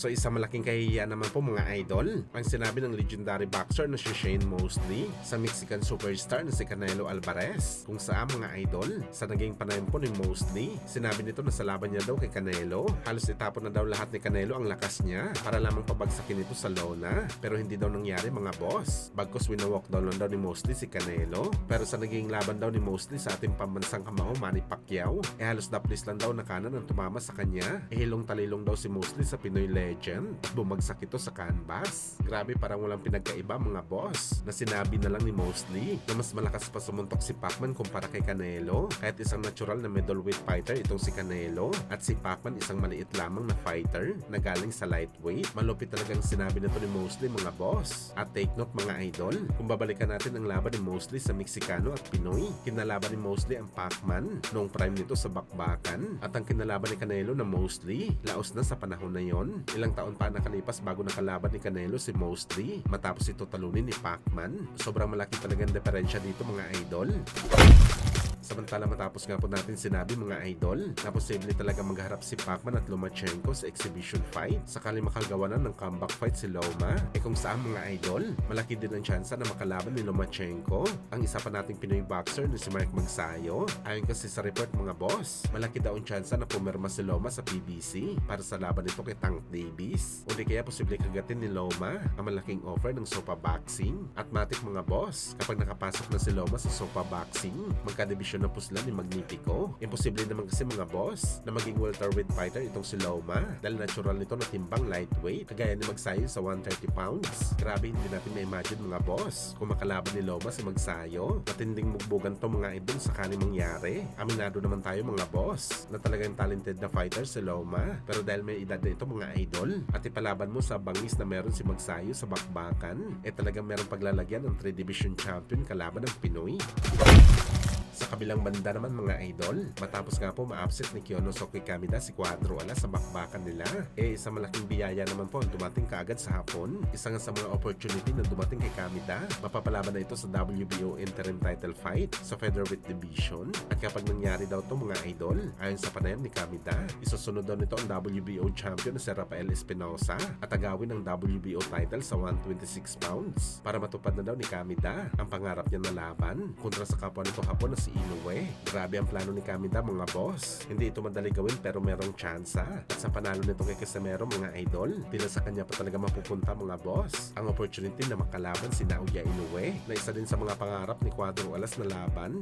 So isang malaking kahihiyan naman po mga idol ang sinabi ng legendary boxer na si Shane Mosley sa Mexican superstar na si Canelo Alvarez. Kung saan mga idol, sa naging panayam po ni Mosley, sinabi nito na sa laban niya daw kay Canelo, halos itapon na daw lahat ni Canelo ang lakas niya para lamang pabagsakin ito sa lona. Pero hindi daw nangyari mga boss. Bagkus winawalk down lang daw ni Mosley si Canelo. Pero sa naging laban daw ni Mosley sa ating pambansang kamao Manny Pacquiao, halos daplis lang daw na kanan ang tumama sa kanya. Hilong talilong daw si Mosley sa Pinoy legend at bumagsak ito sa canvas. Grabe, parang walang pinagkaiba mga boss, na sinabi na lang ni Mosley na mas malakas pa sumuntok si Pacman kumpara kay Canelo. Kahit isang natural na middleweight fighter itong si Canelo at si Pacman isang maliit lamang na fighter na galing sa lightweight. Malupit talagang sinabi nito ni Mosley mga boss. At take note mga idol, kung babalikan natin ang laban ni Mosley sa Meksikano at Pinoy, kinalaban ni Mosley ang Pacman noong prime nito sa bakbakan, at ang kinalaban ni Canelo na Mosley laos na sa panahon na yon. Ilang taon pa nakalipas bago nakalaban ni Canelo si Mosley matapos ito talunin ni Pacman. Sobrang malaki talagang diferensya dito mga idol. Samantala matapos nga po natin sinabi mga idol na posible talaga magharap si Pacman at Lomachenko sa exhibition fight sakali makagawanan ng comeback fight si Loma, kung saan mga idol malaki din ang tsansa na makalaban ni Lomachenko ang isa pa nating Pinoy boxer na si Mark Magsayo. Ayon kasi sa report mga boss, malaki daw ang tsansa na pumirma si Loma sa PBC para sa laban nito kay Tank Davis, o di kaya posible kagatin ni Loma ang malaking offer ng Sopa Boxing. At matik mga boss, kapag nakapasok na si Loma sa Sopa Boxing, magkadibisyon na po sila ni Magnifico. Imposible naman kasi mga boss na maging welterweight fighter itong si Loma dahil natural nito na timbang lightweight kagaya ni Magsayo sa 130 pounds. Grabe, hindi natin na-imagine mga boss kung makalaban ni Loma si Magsayo. Matinding mugbugan to mga idol sakali mangyari. Aminado naman tayo mga boss na talagang talented na fighter si Loma, pero dahil may edad na ito mga idol at ipalaban mo sa bangis na meron si Magsayo sa bakbakan, talagang meron paglalagyan ng 3 division champion kalaban ng Pinoy. Sa kabilang banda naman mga idol, matapos nga po ma-upset ni Kyonosuke Kameda si Cuadro Alas sa bakbakan nila, isang malaking biyaya naman po ang dumating kaagad sa hapon. Isa nga sa mga opportunity na dumating kay Kameda, mapapalaban na ito sa WBO interim title fight sa featherweight division. At kapag nangyari daw to mga idol, ayon sa panayam ni Kameda, isusunod daw nito ang WBO champion na si Rafael Espinosa at agawin ang WBO title sa 126 pounds para matupad na daw ni Kameda ang pangarap niya na laban kontra sa kapwa nito hapon na si Inoue. Grabe ang plano ni Kameda mga boss. Hindi ito madali gawin pero merong tsansa. At sa panalo nito kay Casimero mga idol, tila sa kanya pa talaga mapupunta mga boss ang opportunity na makalaban si Naoya Inoue na isa din sa mga pangarap ni Cuadro Alas na laban.